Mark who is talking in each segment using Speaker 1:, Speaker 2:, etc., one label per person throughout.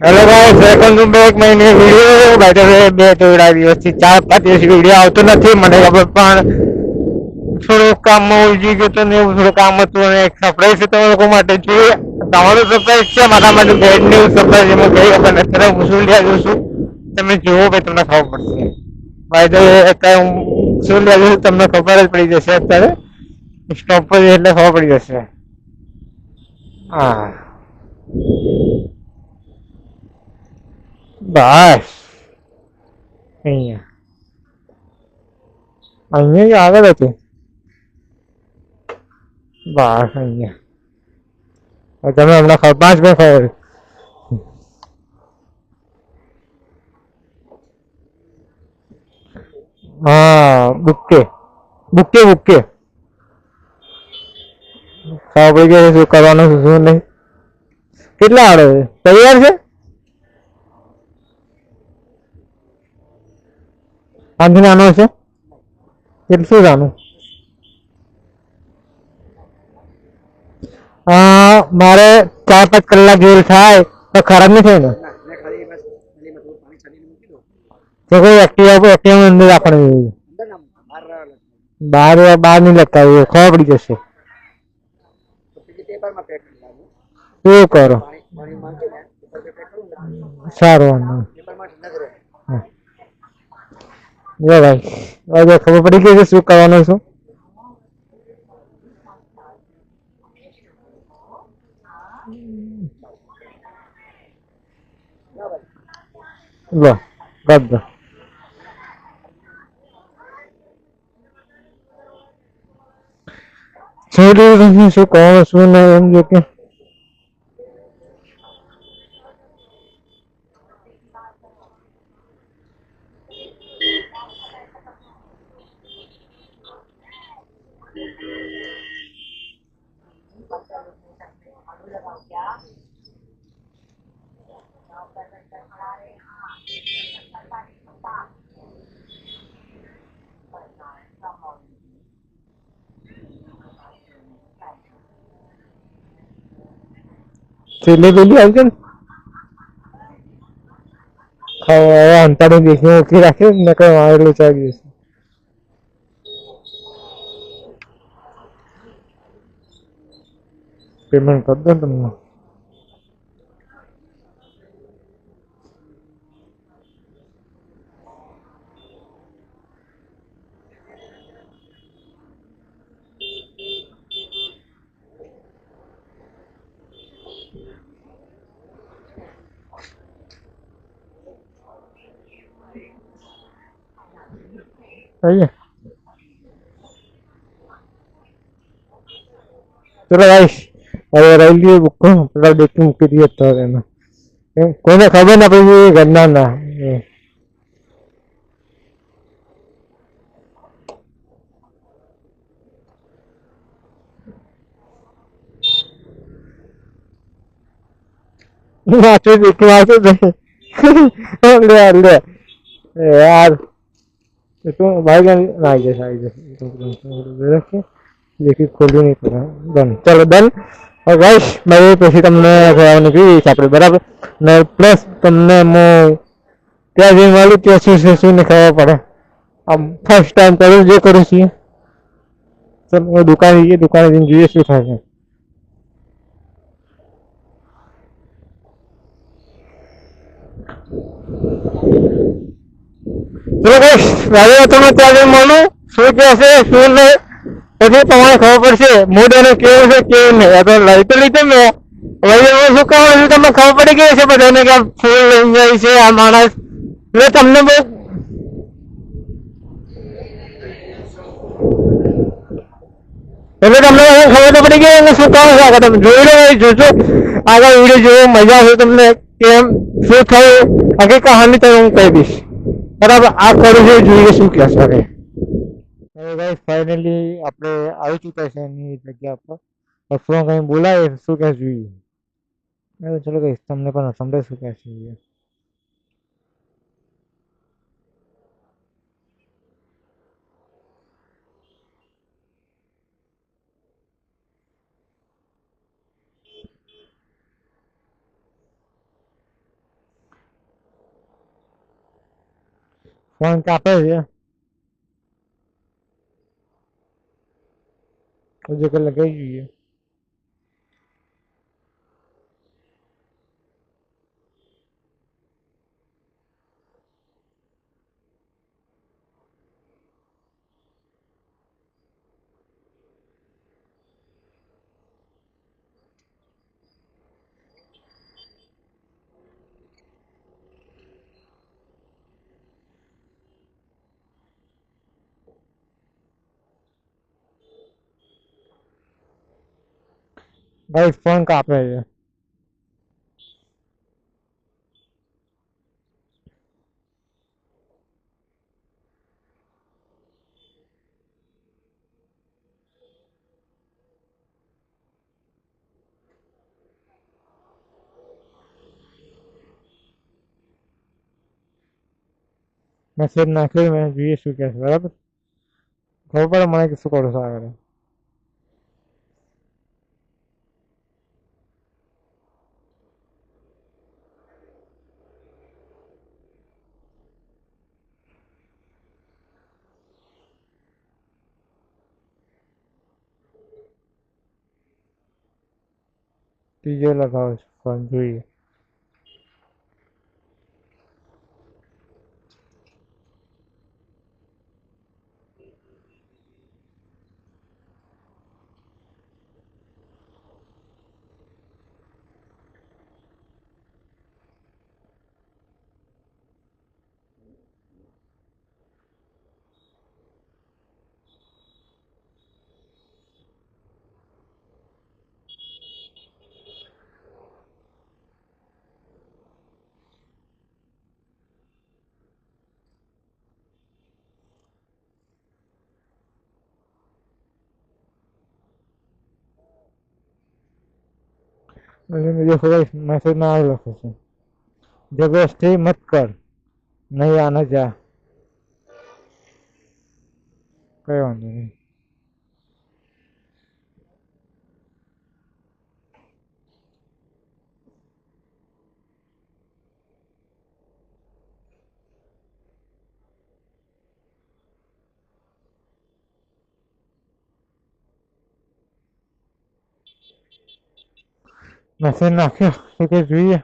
Speaker 1: Hello guys, welcome to back my new video. By the way, બે થોડા દિવસથી 4-5 દિવસ વિડિયો આવતો નથી, મને ખબર, પણ થોડું કામમાં ઉલજી ગયો તો ને એવું થોડું કામ હતું અને એક સરપ્રાઈઝ છે તમારા લોકો માટે. જોઈએ તમારું સરપ્રાઈઝ છે મારા માટે બેડ ન્યૂઝ સરપ્રાઈઝ, એમાં કઈ ખબર નથી. અત્યારે હું શું લઈ આવ્યો છું તમે જુઓ ભાઈ, તમને ખબર પડશે. બાય ધ વે, અત્યારે હું શું લઈ આવ્યો છું તમને ખબર જ પડી જશે. અત્યારે સ્ટોપ પર એટલે ખબર પડી જશે. હા બસ અહીંયા અહીંયા જ આગળ હતું. બસ અહીંયા તમે હમણાં 5 મિનિટ ખબર. હા, બુકે બુકે બુકે ખબર પડી ગઈ શું કરવાનું છે શું નહીં. કેટલા આવડે છે? તૈયાર છે? આનાથી નાનો છે? કેટલું નાનું? મારે 4-5 કલાક જેવું થાય તો ખરાબ નહીં થાય ને? તો કોઈ એક્ટિવા અંદર રાખવાનું, બહાર બહાર નહીં લટકાવું, ખબર પડી જશે. શું કરો? સારું. હા. જો ભાઈ, હવે ખબર પડી ગઈ છે શું કરવાનું શું. લો કરી દો. શું કરવાનું શું નહીં એમ જો કે છેલ્લે પેલી આવી છે ને ખાવા અંતાડી દેખી ઓળખી રાખે ને કઈ વાળેલું ચાલી જશે. પેમેન્ટ કરી દો તમને. ચલો ગાઈસ, હવે રહી લઈએ બુક પેલા ડેકી મૂકી દઈએ તો એમાં કોઈને ખબર ના પડી ઘરના ના. વાંચો ડેકી વાંચો લે લે यार, तो भाई जान आ गया आ गया देखिए खोली नहीं पड़ा डन. चलो डन. और गाइस मैं પછી તમને કહેવાનું કીધું છે આપણે બરાબર ને, પ્લસ તમને હું ત્યાં જઈને મળ્યું ત્યાં શું છે શું નહીં ખબર પડે. આમ ફર્સ્ટ ટાઈમ કરું જે કરું છીએ. ચલો દુકાને જઈએ, દુકાને જઈને જોઈએ શું થાય છે. ચલો ગાઈસ, હવે તમે ત્યાં જઈને મળું શું કહેશે શું નહીં, પછી તમારે ખબર પડશે મૂડ એનું કેવું છે કેવું નહીં. આ તો લઈ તો લીધું મેં, હવે શું કહેવાનું તમને ખબર પડી ગઈ છે બધાને કે ફૂલ લઈ જાય છે આ માણસ. એટલે તમને બહુ એટલે તમને ખબર તો પડી ગઈ શું કામ છે. આગળ તમે જોઈ લો, જોજો આગળ વિડીયો જોવો, મજા આવશે તમને કેમ શું થયું આખી કહાની તો હું કહી દઈશ બરાબર. આ કરું છે જોઈએ શું કહેશે. હવે ગાઈસ ફાઇનલી આપણે આવી ચૂક્યા છે એની જગ્યા પર. શું કઈ બોલાય શું કહે જોઈએ. ચલો ગાઈસ તમને પણ સમજાય શું કહે છે. ફોન કાપે છે હજુ કે લગાવી જોઈએ. ભાઈ ફોન કાપે છે. મેસેજ નાખ્યો મેં જોઈએ શું કહે છે બરાબર. ખબર પડે મને કે શું કરું છું આગળ. ત્રીજો લગાવો છે ફોન જોઈએ. मुझे थोड़ा मैसेज ना आए लगे છે जबरदस्ती मत कर नहीं आना जा કઈ વાંધો નહીં. મેસેજ નાખ્યો તો કે જોઈએ.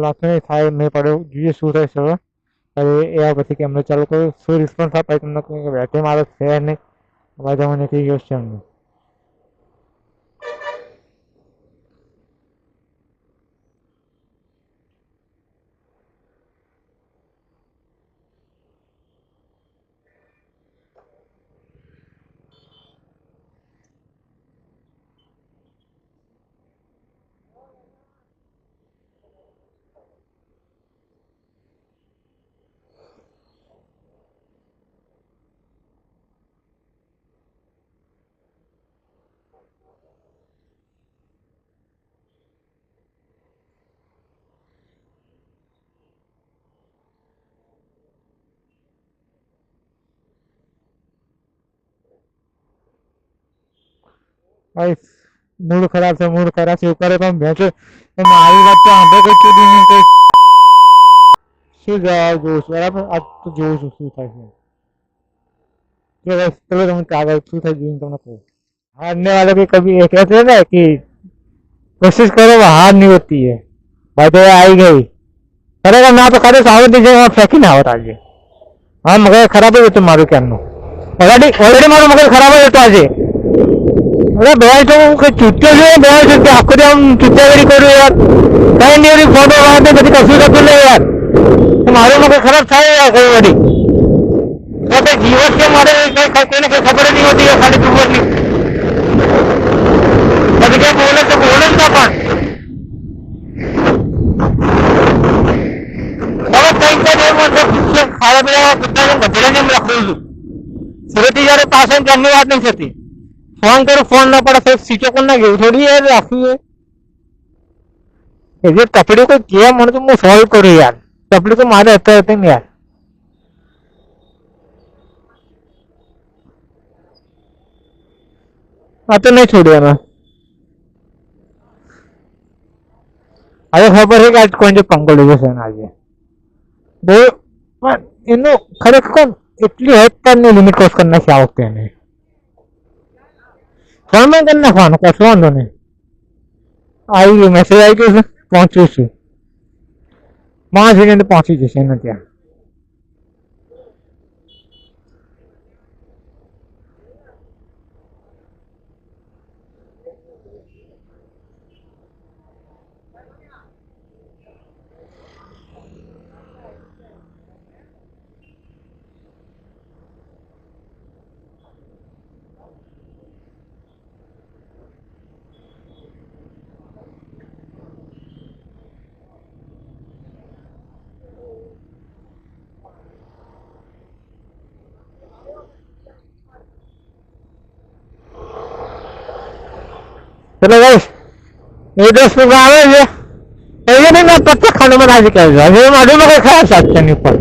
Speaker 1: લાખની થાય નહીં પડે જોઈએ શું થાય છે હવે. હવે એ આ પછી કે અમને ચાલુ કર્યું શું રિસ્પોન્સ આપાય તમને કહું કે બેટરી મારો છે નહીં અવાજ મને નીકળી ગયો છે એમને. ભાઈ મૂડ ખરાબ છે એવું કરે પણ ભેંસો મારી વાત તો સાંભળે કઈ કીધું નહીં કઈ શું જવાબ જોઉં છું બરાબર. આ તો જોઉં છું શું થાય છે. चलो तुम कागज શું થાય જોઈને તમને કહું. हारने वाले भी कभी ये कहते हैं ना कि कोशिश करो वो हार नहीं होती है. भाई तो आई गई खरेखर ना तो खरे सावध दीजिए वहाँ फेंकी ना होता आज. हाँ मगर खराब हो जતું મારું ક્યારનું ઓલરેડી મારું મગજ ખરાબ જ હતું આજે. अरे भाई तो चुट्टे जो भाई जो आखो दे हम चुट्टेगिरी करू यार कहीं नहीं फोटो बनाते बड़ी कसूर कर ले यार तुम्हारे में कोई खराब था यार कोई बड़ी तो जीवन के मारे कोई ना कोई खबर नहीं होती है खाली खबर नहीं कभी क्या बोले तो बोले ना अपन बहुत कहीं का देर मतलब खाना पीना कितना दिन बचने नहीं रख लूँ सुरती जा रहे पास में करने बात नहीं सकती फोन करो फोन ना पड़ा सिर्फ सीटों को ना घेऊ थोड़ी यार राखी है ये कपड़े को किया मन तो मैं सॉल्व करो यार कपड़े तो मारे रहते नहीं यार तो नहीं छोड़िए मैं अरे खबर है कि आज कौन जो पंखो लेके सेन आज वो इन्हों खरे कौन इतनी हद तक नहीं लिमिट क्रॉस करना क्या होते हैं फोन में करना फोन कैसे वांधो नहीं आई गई मैसेज आई गई पहुंची सी 5 सेकंड पहुंची जैसे ना क्या चलो गाइस ये 10 प्रोग्राम है ये नहीं मैं पत्ता खाने में आज क्या हुआ ये मालूम है खाया सकते नहीं पर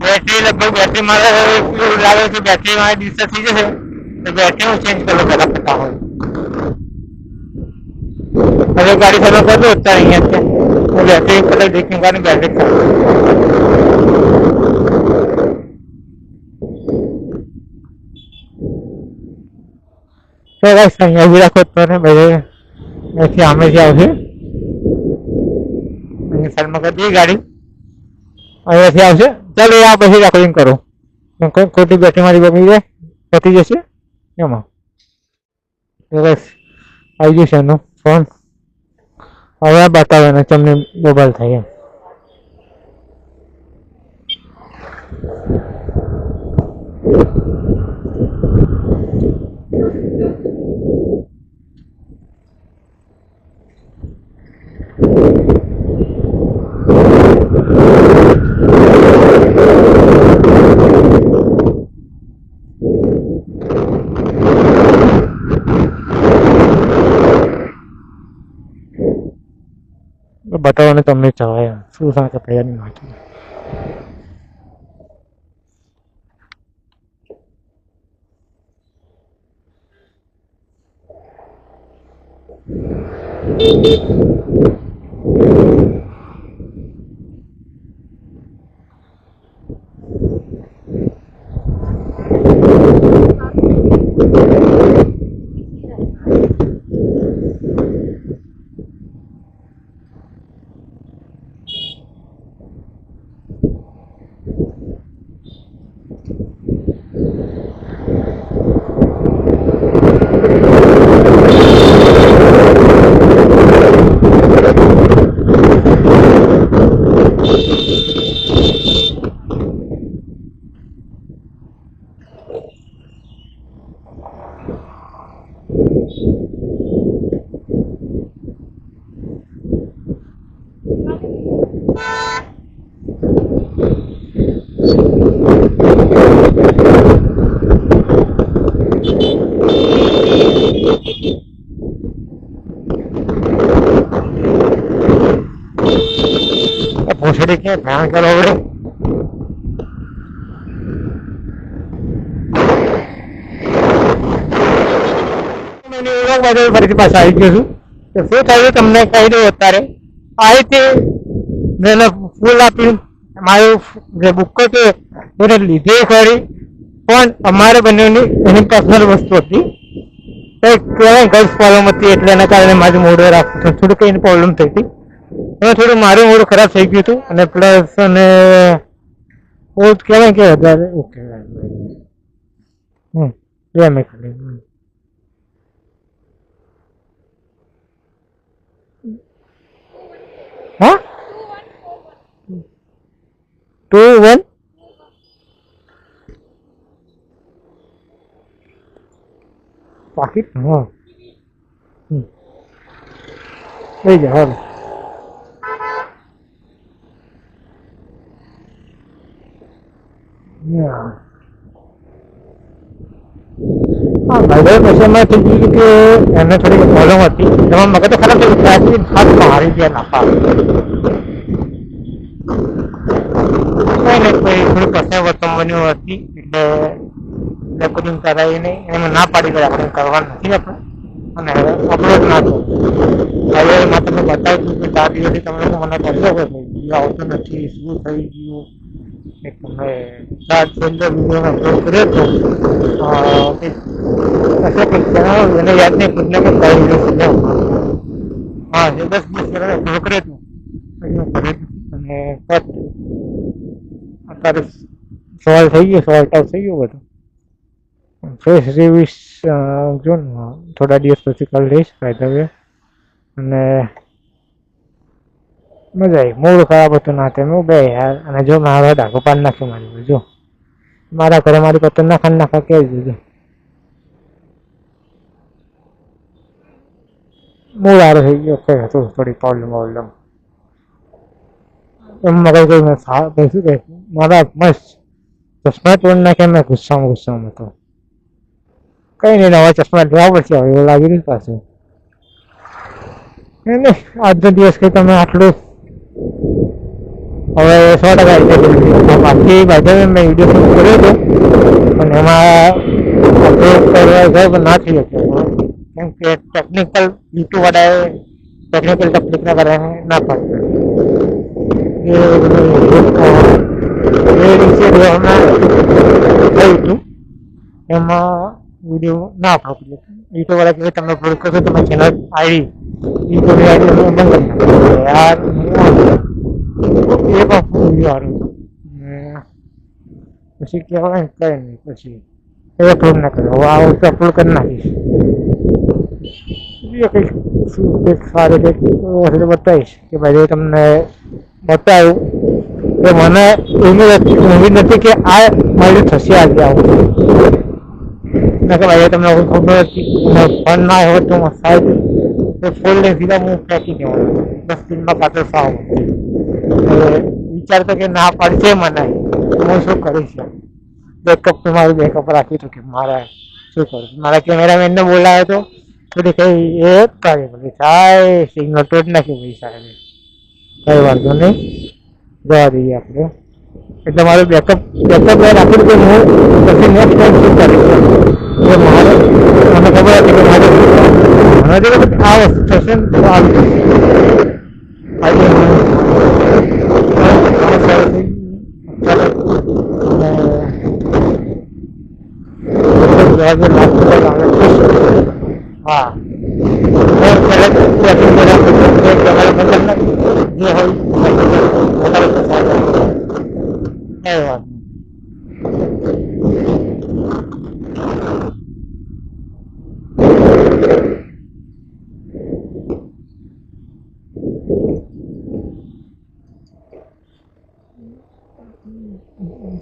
Speaker 1: बैटरी लगभग बैटरी मारा लागे तो बैटरी हमारी दूसरा चीजें है तो बैटरी में चेंज कर लो जरा पता हो अगर गाड़ी खत्म कर दो उतना नहीं है वो बैटरी कलर देखने का नहीं बैटरी तो गाइस અહીંયા જ રાખો તો ને ભાઈ અહીંથી આમે જ આવશે અહીં સાઈડમાં કરી દઈએ ગાડી અહીંયાથી આવશે ચાલો આ પછી રેકોર્ડિંગ કરો ખોટી બેટરી મારી બગડી જાય પતી જશે એમાં તો ગાઈસ આવી જશે એનો ફોન હવે બતાવે ને તમને મોબાઈલ થાય એમ बताओ તમને ચવાય શું સાથે તૈયારી નાખી पूछड़ी के ध्यान करो ફરીથી પાછા આવી ગયો છું તો શું થયું તમને કહી દઉં અત્યારે આવી હતી મેં ફૂલ આપી મારું જે બુક હતો એને લીધે ખરી પણ અમારે બંનેની એની પર્સનલ વસ્તુ હતી કહેવાય ગર્લ્સ પ્રોબ્લેમ હતી એટલે એના કારણે મારું મોઢું રાખવું થોડુંક એની પ્રોબ્લેમ થઈ હતી એમાં થોડું મારું મોડું ખરાબ થઈ ગયું હતું અને પ્લસ અને બહુ જ કહેવાય કે વધારે ઓકે બે મેં ખાલી હા 2-1 પાકીટ હા લઈ જાઓ હાલો હા ભાઈ પછી એમાં થઈ ગયું કે એને થોડી પ્રોબ્લેમ હતી એમાં મગજ તો ખરાબ થઈ ગયું હાથમાં હારી ગયા નાખા નહીં નહીં કોઈ થોડી પસાર વર્તવાની હતી એટલે રેકોર્ડિંગ કરાવી નહીં એમાં ના પાડી ગયા આપણે કરવાનું નથી આપણે અને અપલોડ ના કરો હવે મેં તમને બતાવ્યું કે 4 દિવસથી તમે લોકો મને કરજો કે ભાઈ આવતો નથી શું થઈ ગયું એક તમે 7-15 વિડીયો અપલોડ કર્યો હતો કશે કંઈક જણાવ્યું એને યાદ નહીં ખુદને કંઈક કરી દીધું છે હા એ 10 દિવસ પહેલાં અપલોડ કર્યો હતો અને અત્યારે સોલ્વ થઈ ગયો સોલ્ટ આઉટ થઈ ગયું બધું ફેસ રિવ્યુઝ જો ને થોડા દિવસ પછી કરી લઈશ ફાયદા અને મજા આવી મૂડ ખરાબ હતું ના તેમ બે યાર અને જો મારો ડાકો પાડ નાખ્યો મારી જો મારા ઘરે મારી પતંગ નાખા કહી દીધું મૂડ સારો થઈ ગયો કઈ હતું થોડી પ્રોબ્લેમ એમ મગજ કઈ શું કહે મારા મસ્ત ચશ્મા તોડ નાખ્યા મેં ગુસ્સામાં હતો કઈ નહીં નવા ચશ્મા લેવા પડશે હવે એવું લાગી રહ્યું પાછું એને આજનો દિવસ કંઈ તમે આટલું હવે 100% બાકી બાજુ મેં વિડીયો શૂટ કર્યો હતો પણ એમાં અપલોડ કરવા ના થઈ શક્યો કેમ કે ટેકનિકલ યુટ્યુબ વાળાએ ટેકનિકલ તકલીફના કારણે ના પાડ્યું એ દિવસે હમણાં થયું હતું એમાં વિડીયો ના અપલોડ કર્યો યુટ્યુબ વાળા કહે તમે અપલોડ કરશો તો મારી ચેનલ આઈડી યુટ્યુબની આઈડી બંધ કરી નાખો યાર એ પણ વિડીયો સારું પછી કહેવાય ને કંઈ નહીં પછી એ અપલોડ ના કર્યો હવે આ વખતે અપલોડ કરી નાખીશ એ કંઈક શું કંઈક સારું કંઈક બતાવીશ કે ભાઈ તમને બતાવ્યું કે મને એવી ઉમ્મીદ નથી કે આ મારી થશે આજે આવું ના કે ભાઈ તમને ખબર હતી ફોન ના આવ્યો તો સાહેબ તો ફોન લઈ સીધા હું ફેંકી દેવાનો ડસ્ટબિનમાં કાતર સાવ વિચારતો કે ના પડશે મને હું શું કરીશ બેકઅપ તો મારું બેકઅપ રાખ્યું હતું કે મારે શું કરું મારા કેમેરામેનને બોલાવ્યો હતો થોડી કઈ એ કરી પછી થાય સિગ્નલ તોડ નાખ્યું પૈસા કઈ વાંધો નહીં જવા દઈએ આપણે એટલે મારું બેકઅપ રાખ્યું કે હું પછી નેક્સ્ટ ટાઈમ શું કરીશ એ મારે મને ખબર હતી કે મારે આ વસ્તુ થશે ને તો આવી હા જે હોય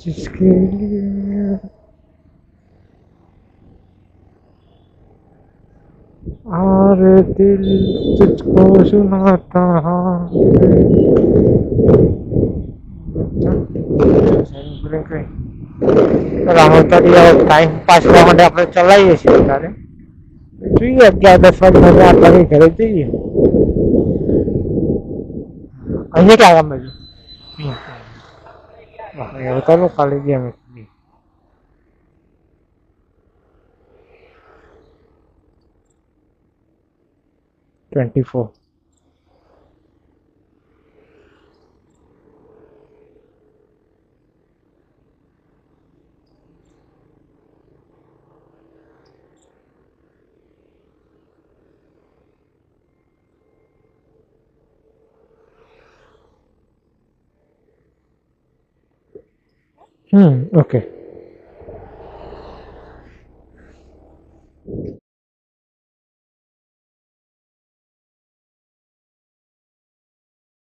Speaker 1: जिसके लिए और दिल तुझको सुनाता ટાઈમ પાસ કરવા માટે આપણે ચલાવીએ છીએ અત્યારે જોઈએ 11-10 વાગે આપણે ઘરે જઈએ અહીંયા ક્યાં ગામ બાજુ એવું ચાલો કાલે ગયા મેં 24 ओके